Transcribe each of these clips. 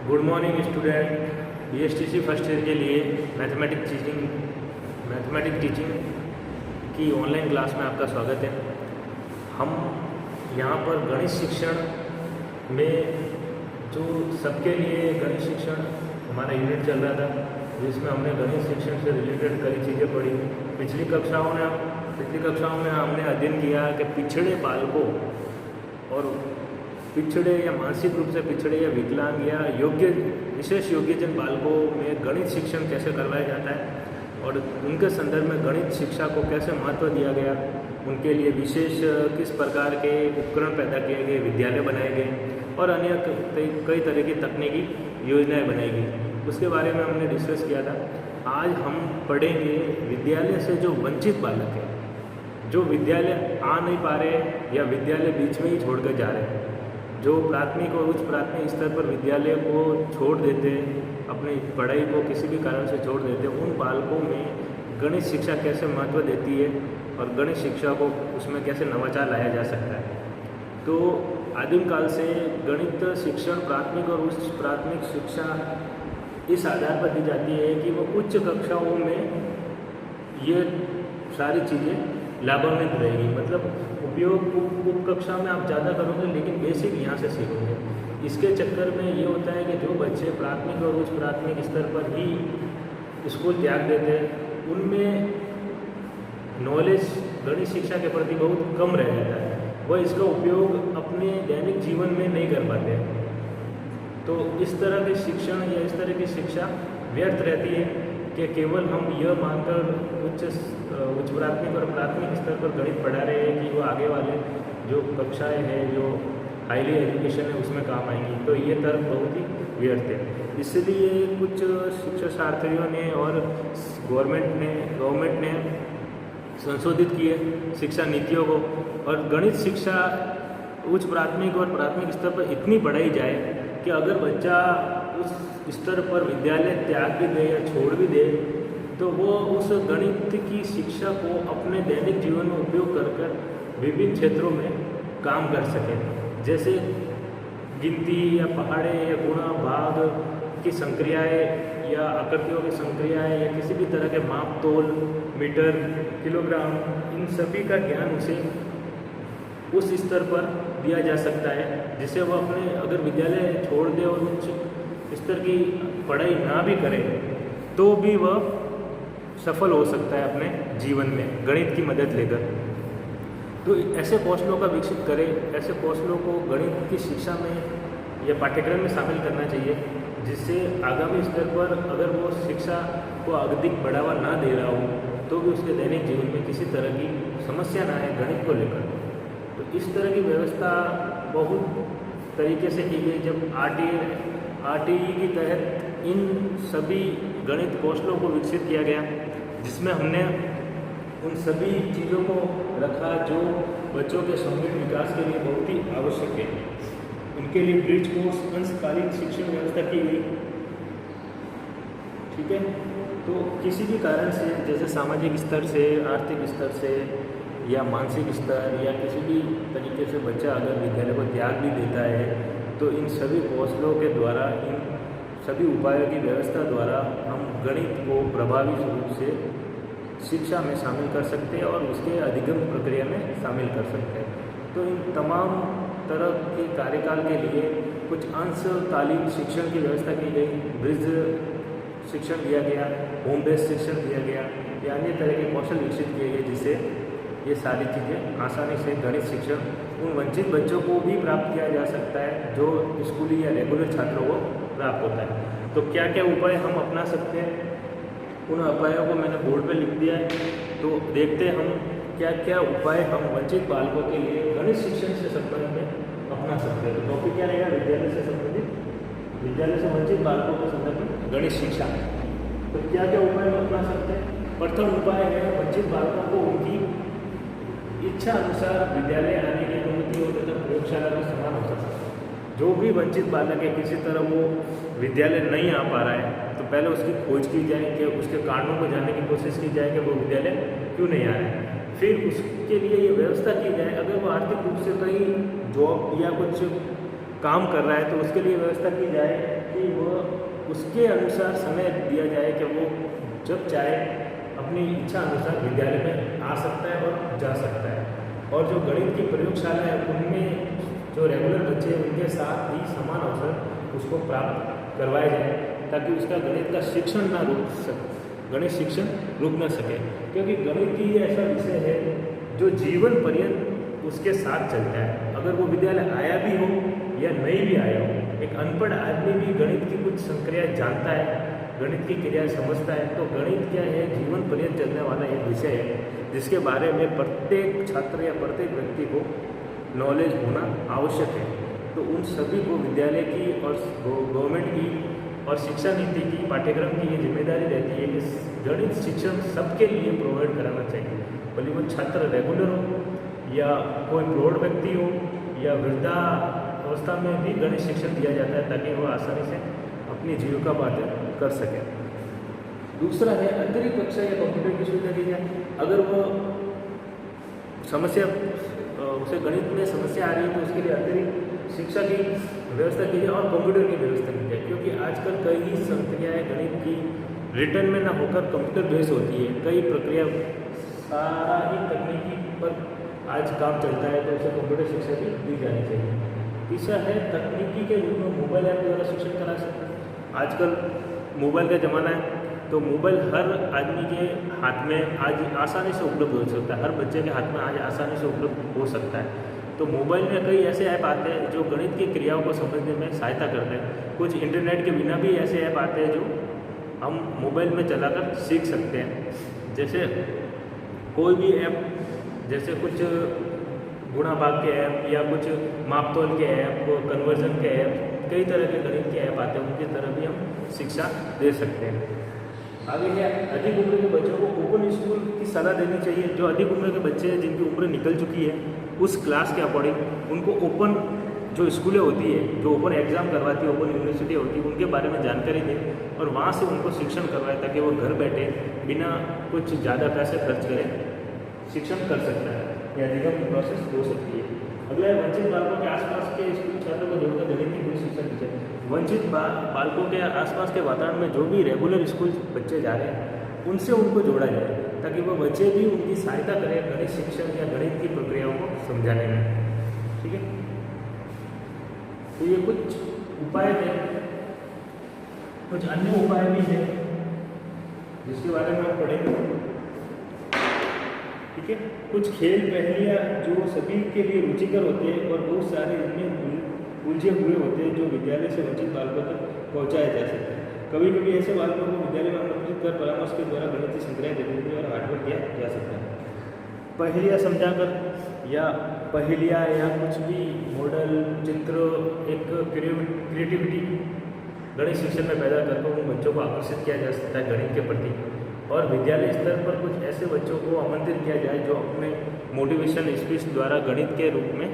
Good morning student. BSTC first year के लिए mathematics teaching की ऑनलाइन क्लास में आपका स्वागत है। हम यहाँ पर गणित शिक्षण में जो सबके लिए गणित शिक्षण हमारा यूनिट चल रहा था, जिसमें हमने गणित शिक्षण से रिलेटेड कई चीज़ें पढ़ी। पिछली कक्षाओं में हमने अध्ययन किया कि पिछड़े बालकों और पिछड़े या मानसिक रूप से पिछड़े या विकलांग या विशेष योग्यजन बालकों में गणित शिक्षण कैसे करवाया जाता है और उनके संदर्भ में गणित शिक्षा को कैसे महत्व दिया गया, उनके लिए विशेष किस प्रकार के उपकरण पैदा किए गए, विद्यालय बनाए गए और अन्य कई तरह की तकनीकी योजनाएं बनाई गई, उसके बारे में हमने डिस्कस किया था। आज हम पढ़ेंगे विद्यालय से जो वंचित बालक है, जो विद्यालय आ नहीं पा रहे या विद्यालय बीच में ही छोड़ कर जा रहे हैं, जो प्राथमिक और उच्च प्राथमिक स्तर पर विद्यालय को छोड़ देते, अपनी पढ़ाई को किसी भी कारण से छोड़ देते, उन बालकों में गणित शिक्षा कैसे महत्व देती है और गणित शिक्षा को उसमें कैसे नवाचार लाया जा सकता है। तो आदिम काल से गणित शिक्षण प्राथमिक और उच्च प्राथमिक शिक्षा इस आधार पर दी जाती है कि वो उच्च कक्षाओं में ये सारी चीज़ें लाभान्वित रहेगी, मतलब उपयोग उप कक्षा में आप ज़्यादा करोगे लेकिन बेसिक यहाँ से सीखोगे। इसके चक्कर में ये होता है कि जो बच्चे प्राथमिक और उच्च प्राथमिक स्तर पर ही स्कूल त्याग देते हैं, उनमें नॉलेज गणित शिक्षा के प्रति बहुत कम रह जाता है, वह इसका उपयोग अपने दैनिक जीवन में नहीं कर पाते। तो इस तरह के शिक्षण या इस तरह की शिक्षा व्यर्थ रहती है कि केवल हम यह मानकर उच्च प्राथमिक और प्राथमिक स्तर पर गणित पढ़ा रहे हैं कि वो आगे वाले जो कक्षाएं हैं, जो हाईली एजुकेशन है, उसमें काम आएंगी। तो ये तर्क बहुत ही व्यर्थ है। इसलिए कुछ शिक्षाशास्त्रियों ने और गवर्नमेंट ने संशोधित किए शिक्षा नीतियों को, और गणित शिक्षा उच्च प्राथमिक और प्राथमिक स्तर पर इतनी बढ़ाई जाए कि अगर बच्चा उस स्तर पर विद्यालय त्याग भी दे या छोड़ भी दे, तो वो उस गणित की शिक्षा को अपने दैनिक जीवन में उपयोग कर विभिन्न क्षेत्रों में काम कर सके, जैसे गिनती या पहाड़े या गुणा भाग की संक्रियाएं या आकृतियों की संक्रियाएं या किसी भी तरह के माप तोल, मीटर, किलोग्राम, इन सभी का ज्ञान उसे उस स्तर पर दिया जा सकता है, जिससे वह अपने अगर विद्यालय छोड़ दे और उच्च स्तर की पढ़ाई ना भी करे तो भी वह सफल हो सकता है अपने जीवन में गणित की मदद लेकर। तो ऐसे कौशलों का विकसित करें, ऐसे कौशलों को गणित की शिक्षा में या पाठ्यक्रम में शामिल करना चाहिए, जिससे आगामी स्तर पर अगर वो शिक्षा को अधिक बढ़ावा ना दे रहा हो तो भी उसके दैनिक जीवन में किसी तरह की समस्या ना आए गणित को लेकर। तो इस तरह की व्यवस्था बहुत तरीके से की गई। जब आरटीई के तहत इन सभी गणित कौशलों को विकसित किया गया, जिसमें हमने उन सभी चीज़ों को रखा जो बच्चों के समग्र विकास के लिए बहुत ही आवश्यक है। उनके लिए ब्रिज कोर्स, अंशकालीन शिक्षण व्यवस्था की गई। ठीक है, तो किसी भी कारण से, जैसे सामाजिक स्तर से, आर्थिक स्तर से या मानसिक स्तर या किसी भी तरीके से बच्चा अगर विद्यालय को त्याग भी देता है, तो इन सभी कौशलों के द्वारा, इन सभी उपायों की व्यवस्था द्वारा हम गणित को प्रभावी रूप से शिक्षा में शामिल कर सकते हैं और उसके अधिगम प्रक्रिया में शामिल कर सकते हैं। तो इन तमाम तरह के कार्यकाल के लिए कुछ अंशकालीन शिक्षण की व्यवस्था की गई, ब्रिज शिक्षण दिया गया, होम बेस्ड शिक्षण दिया गया या अन्य तरह के कौशल विकसित किए गए, जिससे ये सारी चीज़ें आसानी से गणित शिक्षण उन वंचित बच्चों को भी प्राप्त किया जा सकता है जो स्कूली या रेगुलर छात्रों को प्राप्त होता है। तो क्या क्या उपाय हम अपना सकते हैं, उन उपायों को मैंने बोर्ड पे लिख दिया है। तो देखते हैं हम क्या क्या उपाय हम वंचित बालकों के लिए गणित शिक्षण से संबंधित में अपना सकते हैं। तो टॉपिक क्या रहेगा? विद्यालय से संबंधित, विद्यालय से वंचित बालकों के संदर्भ में गणित शिक्षा। तो क्या क्या उपाय हम अपना सकते हैं? प्रथम उपाय है वंचित बालकों को उनकी इच्छा अनुसार विद्यालय आने की अनुमति हो तथा प्रयोगशाला में समान हो सकता है। जो भी वंचित बालक है, किसी तरह वो विद्यालय नहीं आ पा रहा है, तो पहले उसकी खोज की जाए कि उसके कारणों को जानने की कोशिश की जाए कि वो विद्यालय क्यों नहीं आ रहा है। फिर उसके लिए ये व्यवस्था की जाए, अगर वो आर्थिक रूप से कहीं जॉब या कुछ काम कर रहा है तो उसके लिए व्यवस्था की जाए कि वो उसके अनुसार समय दिया जाए कि वो जब चाहे अपनी इच्छा अनुसार विद्यालय में आ सकता है और जा सकता है। और जो गणित की प्रयोगशाला है उनमें जो रेगुलर बच्चे हैं उनके साथ ही समान अवसर उसको प्राप्त करवाया जाए ताकि उसका गणित का शिक्षण ना रुक सके, गणित शिक्षण रुक ना सके। क्योंकि गणित ही ऐसा विषय है जो जीवन पर्यंत उसके साथ चलता है। अगर वो विद्यालय आया भी हो या नहीं भी आया हो, एक अनपढ़ आदमी भी गणित की कुछ संक्रियाएं जानता है, गणित की क्रियाएं समझता है। तो गणित क्या है, जीवन पर्यंत चलने वाला एक विषय है जिसके बारे में प्रत्येक छात्र या प्रत्येक व्यक्ति को नॉलेज होना आवश्यक है। तो उन सभी को विद्यालय की और गवर्नमेंट की और शिक्षा नीति की, पाठ्यक्रम की ये जिम्मेदारी रहती है कि गणित शिक्षण सबके लिए प्रोवाइड कराना चाहिए। भले वो छात्र रेगुलर हो या कोई प्रौढ़ व्यक्ति हो या वृद्धा अवस्था में भी गणित शिक्षण दिया जाता है ताकि वो आसानी से अपनी जीविकोपार्जन कर सके। दूसरा है अतिरिक्त कक्षा या कंप्यूटर की सुविधा दी जाए। अगर वो समस्या उसे गणित में समस्या आ रही है तो उसके लिए अतिरिक्त शिक्षा की व्यवस्था की जाए और कंप्यूटर की व्यवस्था की जाए। क्योंकि आजकल कई संक्रियाएँ गणित की रिटर्न में ना होकर कंप्यूटर बेस होती है। कई प्रक्रिया सारा ही तकनीकी पर आज काम चलता है तो उसे कंप्यूटर शिक्षा भी दी जानी चाहिए। तीसरा है तकनीकी के रूप में मोबाइल ऐप द्वारा शिक्षण करा सकते हैं। आजकल मोबाइल का ज़माना है तो मोबाइल हर आदमी के हाथ में आज आसानी से उपलब्ध हो सकता है, हर बच्चे के हाथ में आज आसानी से उपलब्ध हो सकता है। तो मोबाइल में कई ऐसे ऐप आते हैं जो गणित की क्रियाओं को समझने में सहायता करते हैं। कुछ इंटरनेट के बिना भी ऐसे ऐप आते हैं जो हम मोबाइल में चलाकर सीख सकते हैं। जैसे कोई भी ऐप, जैसे कुछ गुणा भाग के ऐप या कुछ मापतोल के ऐप, कन्वर्जन के ऐप, कई तरह के गणित के ऐप आते हैं, उनकी तरह भी हम शिक्षा दे सकते हैं। आगे है अधिक उम्र के बच्चों को ओपन स्कूल की सलाह देनी चाहिए। जो अधिक उम्र के बच्चे हैं जिनकी उम्र निकल चुकी है उस क्लास के अकॉर्डिंग उनको ओपन जो स्कूलें होती है, जो ओपन एग्ज़ाम करवाती है, ओपन यूनिवर्सिटी होती है, उनके बारे में जानकारी दें और वहाँ से उनको शिक्षण करवाएं ताकि वो घर बैठे बिना कुछ ज़्यादा पैसे खर्च करें शिक्षण कर सकता है या अधिगम प्रोसेस हो सकती है। अगला है वंचित बालकों के आसपास के स्कूल छात्रों को जोड़कर गणित की पूरी शिक्षा दी जाए। वंचित बालकों के आसपास के वातावरण में जो भी रेगुलर स्कूल बच्चे जा रहे हैं उनसे उनको जोड़ा जाए ताकि वो बच्चे भी उनकी सहायता करें गणित शिक्षण या गणित की प्रक्रियाओं को समझाने में। ठीक है, तो ये कुछ उपाय थे। कुछ अन्य उपाय भी हैं जिसके बारे में हम पढ़ेंगे। ठीक है, कुछ खेल पहेलियाँ जो सभी के लिए रुचिकर होते हैं और बहुत सारे इनमें उलझे हुए होते हैं जो विद्यालय से वंचित बालकों तक पहुँचाया जा सकता है। कभी कभी ऐसे बालकों को विद्यालय में आमंत्रित कर परामर्श के द्वारा गणितीय संक्रियाएँ देने और हार्डवर्क किया जा सकता है। पहेलियाँ समझाकर या पहेलियाँ या कुछ भी मॉडल, चित्र, एक क्रिएटिविटी गणित शिक्षण में पैदा करके उन बच्चों को आकर्षित किया जा सकता है गणित के प्रति। और विद्यालय स्तर पर कुछ ऐसे बच्चों को आमंत्रित किया जाए जो अपने मोटिवेशन स्पीच द्वारा गणित के रूप में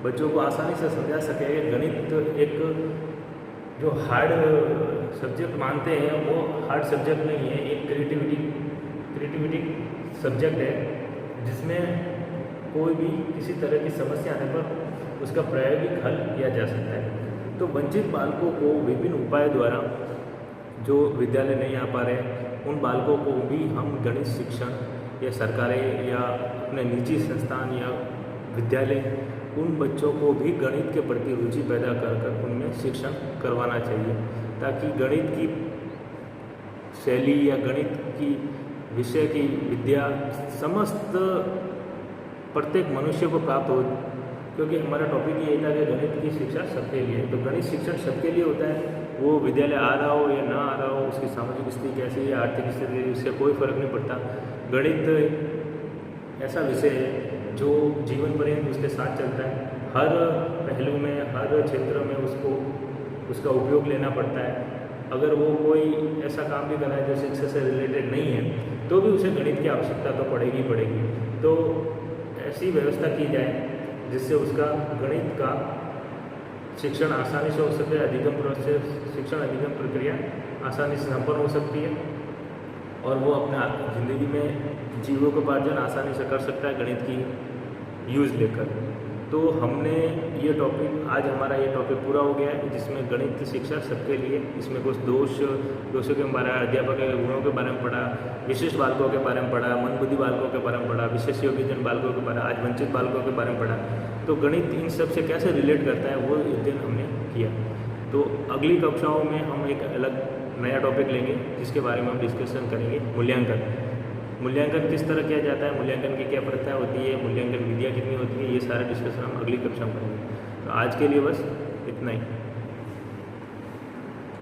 बच्चों को आसानी से समझा सके। गणित एक जो हार्ड सब्जेक्ट मानते हैं वो हार्ड सब्जेक्ट नहीं है, एक क्रिएटिविटी सब्जेक्ट है जिसमें कोई भी किसी तरह की समस्या आने पर उसका प्रायोगिक हल किया जा सकता है। तो वंचित बालकों को विभिन्न उपाय द्वारा जो विद्यालय नहीं आ पा रहे उन बालकों को भी हम गणित शिक्षण या सरकारें या अपने निजी संस्थान या विद्यालय उन बच्चों को भी गणित के प्रति रुचि पैदा कर उनमें शिक्षण करवाना चाहिए ताकि गणित की शैली या गणित की विषय की विद्या समस्त प्रत्येक मनुष्य को प्राप्त हो। क्योंकि हमारा टॉपिक ये था कि गणित की शिक्षा सबके लिए, तो गणित शिक्षण सबके लिए होता है। वो विद्यालय आ रहा हो या ना आ रहा हो, उसकी सामाजिक स्थिति कैसी है, आर्थिक स्थिति, इससे कोई फर्क नहीं पड़ता। गणित ऐसा विषय है जो जीवन पर्यंत उसके साथ चलता है। हर पहलू में, हर क्षेत्र में उसका उपयोग लेना पड़ता है। अगर वो कोई ऐसा काम भी कर रहा है जो शिक्षा से रिलेटेड नहीं है तो भी उसे गणित की आवश्यकता तो पड़ेगी पड़ेगी। तो ऐसी व्यवस्था की जाए जिससे उसका गणित का शिक्षण आसानी से हो सके, अधिगम प्रोसेस, शिक्षण अधिगम प्रक्रिया आसानी से संपन्न हो सकती है और वो अपने ज़िंदगी में जीवों का उपार्जन आसानी से कर सकता है गणित की यूज़ लेकर। तो हमने ये टॉपिक, आज हमारा ये टॉपिक पूरा हो गया है, जिसमें गणित शिक्षा सबके लिए, इसमें कुछ दोषों के बारे में, अध्यापक के गुणों के बारे में पढ़ा, विशिष्ट बालकों के बारे में पढ़ा, मंदबुद्धि बालकों के बारे में पढ़ा, विशेष योग्यजन बालकों के बारे में, आज वंचित बालकों के बारे में पढ़ा। तो गणित इन सब से कैसे रिलेट करता है वो अध्ययन हमने किया। तो अगली कक्षाओं में हम एक अलग नया टॉपिक लेंगे जिसके बारे में हम डिस्कशन करेंगे, मूल्यांकन किस तरह किया जाता है, मूल्यांकन की क्या प्रक्रिया होती है, मूल्यांकन विधियाँ कितनी होती है, ये सारा डिस्कशन हम अगली कक्षा में करेंगे। तो आज के लिए बस इतना ही।